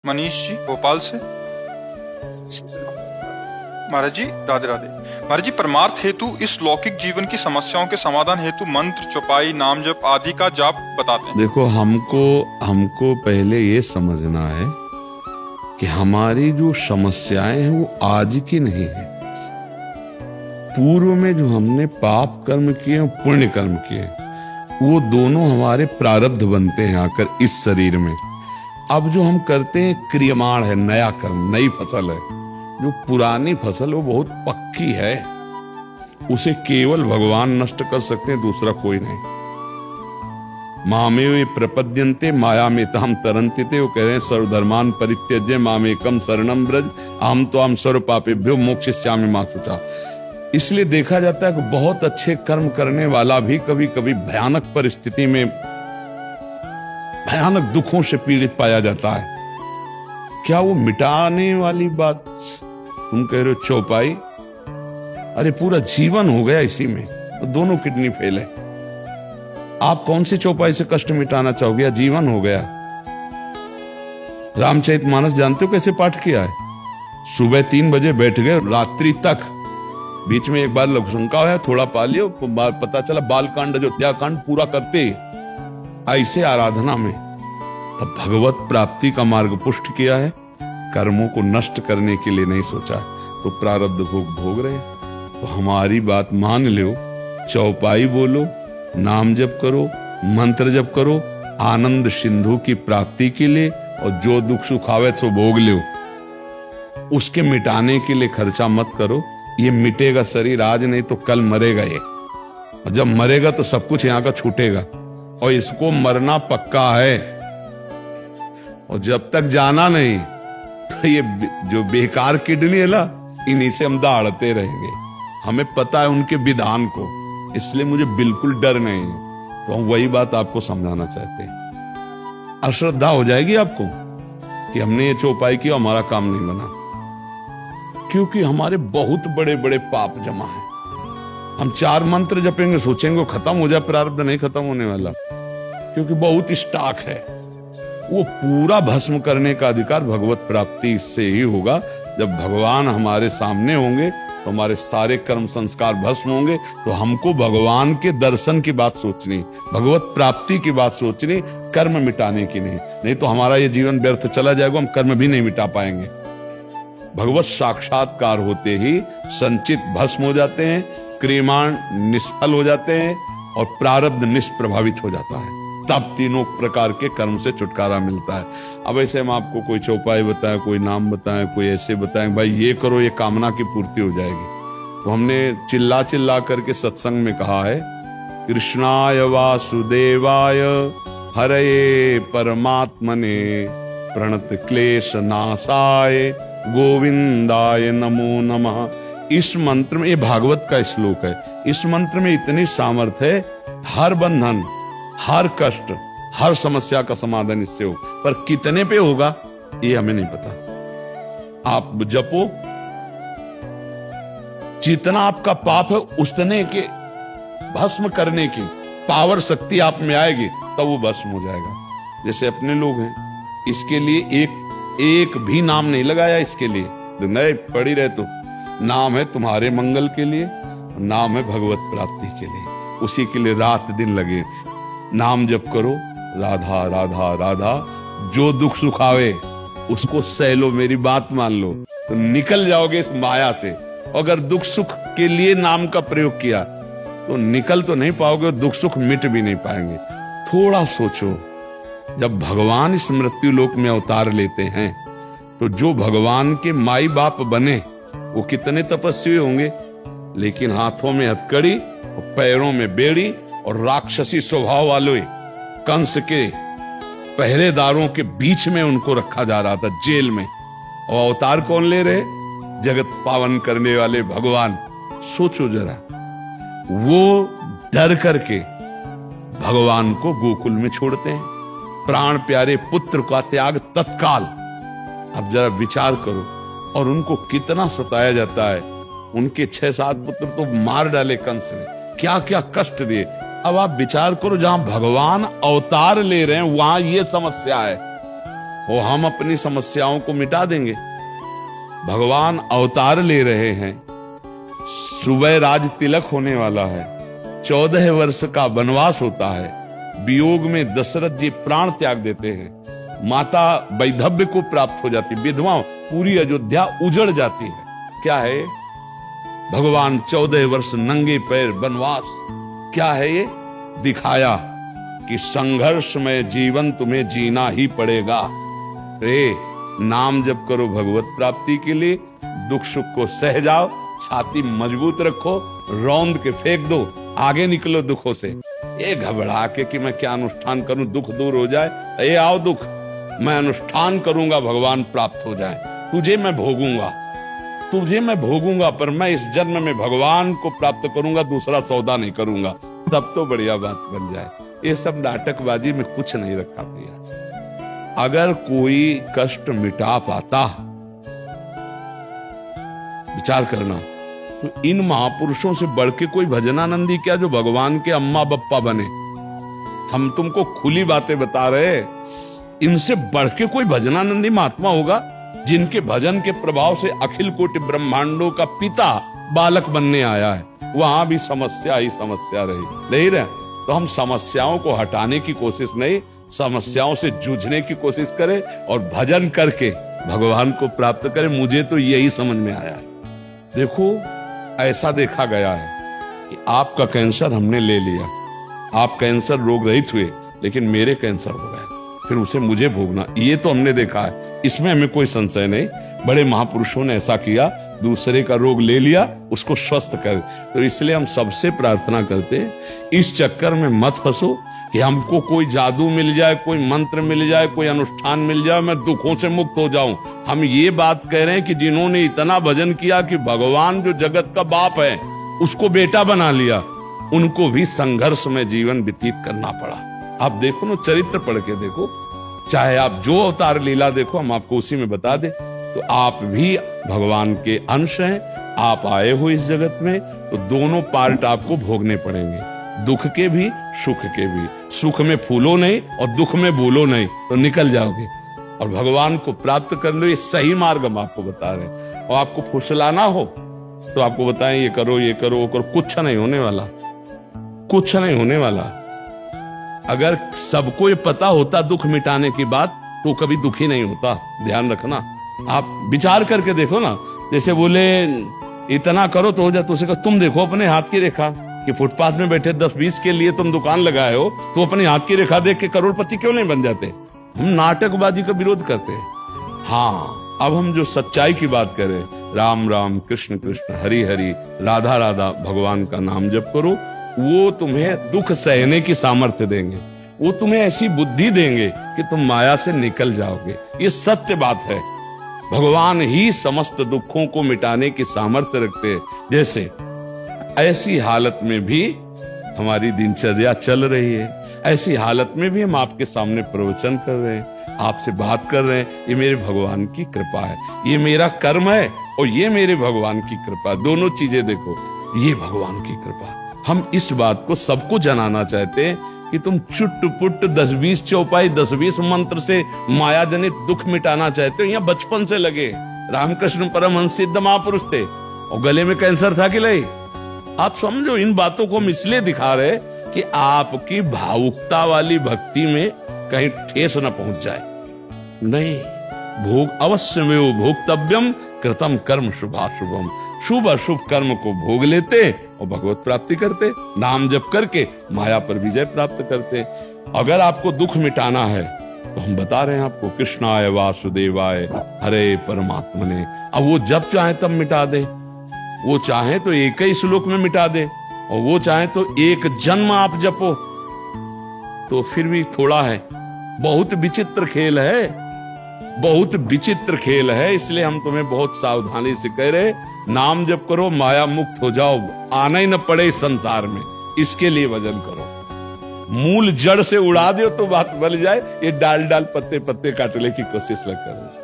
मनीष जी भोपाल से। महाराज जी राधे राधे। महाराज जी, परमार्थ हेतु इस लौकिक जीवन की समस्याओं के समाधान हेतु मंत्र, चौपाई, नाम जप आदि का जाप बताते हैं। देखो, हमको पहले ये समझना है कि हमारी जो समस्याएं हैं वो आज की नहीं है। पूर्व में जो हमने पाप कर्म किए और पुण्य कर्म किए, वो दोनों हमारे प्रारब्ध बनते हैं आकर इस शरीर में। अब जो हम करते हैं क्रियमाण है, नया कर्म, नई फसल है। जो पुरानी फसल वो बहुत पक्की है, उसे केवल भगवान नष्ट कर सकते हैं, दूसरा कोई नहीं। मामेव प्रपद्यन्ते माया में तहम तरन्ते, वो कह रहे हैं सर्वधर्मान परित्यज्य मामेकम शरणम ब्रज अहम त्वाम सर्व पापेभ्यो मोक्षयिष्यामि मा शुचा। इसलिए देखा जाता है कि बहुत अच्छे कर्म करने वाला भी कभी कभी भयानक परिस्थिति में, भयानक दुखों से पीड़ित पाया जाता है। क्या वो मिटाने वाली बात तुम कह रहे हो चौपाई? अरे पूरा जीवन हो गया इसी में, तो दोनों किडनी फेल है। आप कौन सी चौपाई से कष्ट मिटाना चाहोगे? या जीवन हो गया। रामचरितमानस जानते हो कैसे पाठ किया है? सुबह 3 बजे बैठ गए, रात्रि तक। बीच में एक बार लघुशंका है, थोड़ा पा लियो, पता चला बालकांड अयोध्याकांड पूरा करते ऐसे आराधना में। तब भगवत प्राप्ति का मार्ग पुष्ट किया है, कर्मों को नष्ट करने के लिए नहीं सोचा। तो प्रारब्ध भोग भोग रहे। तो हमारी बात मान लो, चौपाई बोलो, नाम जप करो, मंत्र जप करो, आनंद सिंधु की प्राप्ति के लिए, और जो दुख सुख आवे सो भोग लो। उसके मिटाने के लिए खर्चा मत करो। ये मिटेगा शरीर आज, नहीं तो कल मरेगा ये। और जब मरेगा तो सब कुछ यहाँ का छूटेगा, और इसको मरना पक्का है। और जब तक जाना नहीं, तो ये जो बेकार किडनी है ना, इन्हीं से हम दहाड़ते रहेंगे। हमें पता है उनके विधान को, इसलिए मुझे बिल्कुल डर नहीं है। तो हम वही बात आपको समझाना चाहते हैं। अश्रद्धा हो जाएगी आपको कि हमने ये चौपाई किया, हमारा काम नहीं बना, क्योंकि हमारे बहुत बड़े बड़े पाप जमा है। हम 4 मंत्र जपेंगे, सोचेंगे खत्म हो जाए, प्रारब्ध नहीं खत्म होने वाला, क्योंकि बहुत स्टॉक है। वो पूरा भस्म करने का अधिकार भगवत प्राप्ति इससे ही होगा। जब भगवान हमारे सामने होंगे तो हमारे सारे कर्म संस्कार भस्म होंगे। तो हमको भगवान के दर्शन की बात सोचनी, भगवत प्राप्ति की बात सोचनी, कर्म मिटाने की नहीं। नहीं तो हमारा ये जीवन व्यर्थ चला जाएगा, हम कर्म भी नहीं मिटा पाएंगे। भगवत साक्षात्कार होते ही संचित भस्म हो जाते हैं, क्रियमाण निष्फल हो जाते हैं, और प्रारब्ध निष्प्रभावित हो जाता है। तब तीनों प्रकार के कर्म से छुटकारा मिलता है। अब ऐसे हम आपको कोई चौपाई बताएं, कोई नाम बताएं, कोई ऐसे बताएं, भाई ये करो, ये कामना की पूर्ति हो जाएगी। तो हमने चिल्ला चिल्ला करके सत्संग में कहा है, कृष्णाय वासुदेवाय हरये परमात्मने प्रणत क्लेश नाशाय गोविंदाय नमो नमः। इस मंत्र में, ये भागवत का श्लोक है, इस मंत्र में इतनी सामर्थ्य है, हर बंधन, हर कष्ट, हर समस्या का समाधान इससे हो। पर कितने पे होगा ये हमें नहीं पता। आप जपो, जितना आपका पाप है उतने के भस्म करने की पावर, शक्ति आप में आएगी, तब वो भस्म हो जाएगा। जैसे अपने लोग हैं, इसके लिए एक भी नाम नहीं लगाया। इसके लिए नहीं पड़ी रहे, तो नाम है तुम्हारे मंगल के लिए, नाम है भगवत प्राप्ति के लिए। उसी के लिए रात दिन लगे। नाम जप करो, राधा राधा राधा। जो दुख सुख आवे उसको सह लो, मेरी बात मान लो, तो निकल जाओगे इस माया से। अगर दुख सुख के लिए नाम का प्रयोग किया तो निकल तो नहीं पाओगे, दुख सुख मिट भी नहीं पाएंगे। थोड़ा सोचो, जब भगवान इस मृत्यु लोक में अवतार लेते हैं, तो जो भगवान के माई बाप बने वो कितने तपस्वी होंगे, लेकिन हाथों में हथकड़ी और पैरों में बेड़ी और राक्षसी स्वभाव वाले कंस के पहरेदारों के बीच में उनको रखा जा रहा था, जेल में। और अवतार कौन ले रहे? जगत पावन करने वाले भगवान। सोचो जरा, वो डर करके भगवान को गोकुल में छोड़ते हैं, प्राण प्यारे पुत्र का त्याग तत्काल। अब जरा विचार करो, और उनको कितना सताया जाता है। उनके 6-7 पुत्र तो मार डाले कंस ने, क्या क्या कष्ट दिए। अब आप विचार करो, जहां भगवान अवतार ले रहे हैं वहां ये समस्या है। और हम अपनी समस्याओं को मिटा देंगे। भगवान अवतार ले रहे हैं, सुबह राज तिलक होने वाला है, 14 वर्ष का वनवास होता है, वियोग में दशरथ जी प्राण त्याग देते हैं, माता वैधव्य को प्राप्त हो जाती, विधवा पूरी अयोध्या उजड़ जाती है। क्या है भगवान 14 वर्ष नंगे पैर वनवास, क्या है ये? दिखाया कि संघर्ष में जीवन तुम्हें जीना ही पड़ेगा। रे नाम जप करो भगवत प्राप्ति के लिए, दुख सुख को सह जाओ, छाती मजबूत रखो, रौंद के फेंक दो, आगे निकलो दुखों से। ये घबरा के कि मैं क्या अनुष्ठान करूं दुख दूर हो जाए, ये आओ दुख, मैं अनुष्ठान करूंगा भगवान प्राप्त हो जाए, तुझे मैं भोगूंगा, पर मैं इस जन्म में भगवान को प्राप्त करूंगा, दूसरा सौदा नहीं करूंगा, तब तो बढ़िया बात बन जाए। ये सब नाटकबाजी में कुछ नहीं रखा भैया। अगर कोई कष्ट मिटा पाता, विचार करना, तो इन महापुरुषों से बढ़ के कोई भजनानंदी क्या जो भगवान के अम्मा बप्पा बने। हम तुमको खुली बातें बता रहे, इनसे बढ़ के कोई भजनानंदी महात्मा होगा जिनके भजन के प्रभाव से अखिल कोटि ब्रह्मांडों का पिता बालक बनने आया है। वहां भी समस्या ही समस्या नहीं रहे। तो हम समस्याओं को हटाने की कोशिश नहीं, समस्याओं से जूझने की कोशिश करें और भजन करके भगवान को प्राप्त करें। मुझे तो यही समझ में आया है। देखो, ऐसा देखा गया है कि आपका कैंसर हमने ले लिया, आप कैंसर रोग रहित हुए, लेकिन मेरे कैंसर हो गए, फिर उसे मुझे भोगना, ये तो हमने देखा है, इसमें हमें कोई संशय नहीं। बड़े महापुरुषों ने ऐसा किया, दूसरे का रोग ले लिया, उसको स्वस्थ कर। तो इसलिए हम सबसे प्रार्थना करते हैं, इस चक्कर में मत फंसो कि हमको कोई जादू मिल जाए, कोई मंत्र मिल जाए, कोई अनुष्ठान मिल जाए, मैं दुखों से मुक्त हो जाऊं। हम ये बात कह रहे हैं कि जिन्होंने इतना भजन किया कि भगवान जो जगत का बाप है उसको बेटा बना लिया, उनको भी संघर्ष में जीवन व्यतीत करना पड़ा। आप देखो ना, चरित्र पढ़ के देखो, चाहे आप जो अवतार लीला देखो, हम आपको उसी में बता दे। तो आप भी भगवान के अंश हैं, आप आए हो इस जगत में, तो दोनों पार्ट आपको भोगने पड़ेंगे, दुख के भी सुख के भी। सुख में फूलो नहीं और दुख में भूलो नहीं, तो निकल जाओगे और भगवान को प्राप्त कर लो। ये सही मार्ग हम आपको बता रहे हैं। और आपको फुसलाना हो तो आपको बताएं, ये करो वो करो, कुछ नहीं होने वाला, कुछ नहीं होने वाला। अगर सबको ये पता होता दुख मिटाने की बात, तो कभी दुखी नहीं होता। ध्यान रखना, आप विचार करके देखो ना। जैसे बोले इतना करो तो हो जाए, तो उसे कहो तुम देखो अपने हाथ की रेखा कि फुटपाथ में बैठे 10-20 के लिए तुम दुकान लगाए हो, तो अपनी हाथ की रेखा देख के करोड़पति क्यों नहीं बन जाते? हम नाटकबाजी का विरोध करते हैं। हाँ, अब हम जो सच्चाई की बात करें, राम राम कृष्ण कृष्ण हरि हरि राधा राधा, भगवान का नाम जप करो, वो तुम्हें दुख सहने की सामर्थ्य देंगे, वो तुम्हें ऐसी बुद्धि देंगे कि तुम माया से निकल जाओगे। ये सत्य बात है। भगवान ही समस्त दुखों को मिटाने की सामर्थ्य रखते हैं। जैसे ऐसी हालत में भी हमारी दिनचर्या चल रही है, ऐसी हालत में भी हम आपके सामने प्रवचन कर रहे हैं, आपसे बात कर रहे हैं, ये मेरे भगवान की कृपा है, ये मेरा कर्म है और ये मेरे भगवान की कृपा। दोनों चीजें देखो, ये भगवान की कृपा। हम इस बात को सबको जनाना चाहते हैं कि तुम चुट-पुट 10-20 चौपाई 10-20 मंत्र से माया जनित दुख मिटाना चाहते हो। यहाँ बचपन से लगे रामकृष्ण परमहंस सिद्ध महापुरुष थे और गले में कैंसर था कि नहीं? आप समझो, इन बातों को हम इसलिए दिखा रहे कि आपकी भावुकता वाली भक्ति में कहीं ठेस न पहुंच जाए। नहीं, भोग अवश्य में वो भोक्तव्यम कृतम कर्म शुभाशुभम, शुभ अशुभ कर्म को भोग लेते और भगवत प्राप्ति करते, नाम जप करके माया पर विजय प्राप्त करते। अगर आपको दुख मिटाना है तो हम बता रहे हैं आपको, कृष्णाय वासुदेवाय हरे परमात्मने। अब वो जब चाहे तब मिटा दे, वो चाहे तो एक ही श्लोक में मिटा दे, और वो चाहे तो एक जन्म आप जपो, तो फिर भी थोड़ा है। बहुत विचित्र खेल है, बहुत विचित्र खेल है। इसलिए हम तुम्हें बहुत सावधानी से कह रहे, नाम जप करो, माया मुक्त हो जाओ, आना ही न पड़े इस संसार में। इसके लिए वजन करो, मूल जड़ से उड़ा दो तो बात बन जाए। ये डाल डाल पत्ते पत्ते काटने की कोशिश न करो।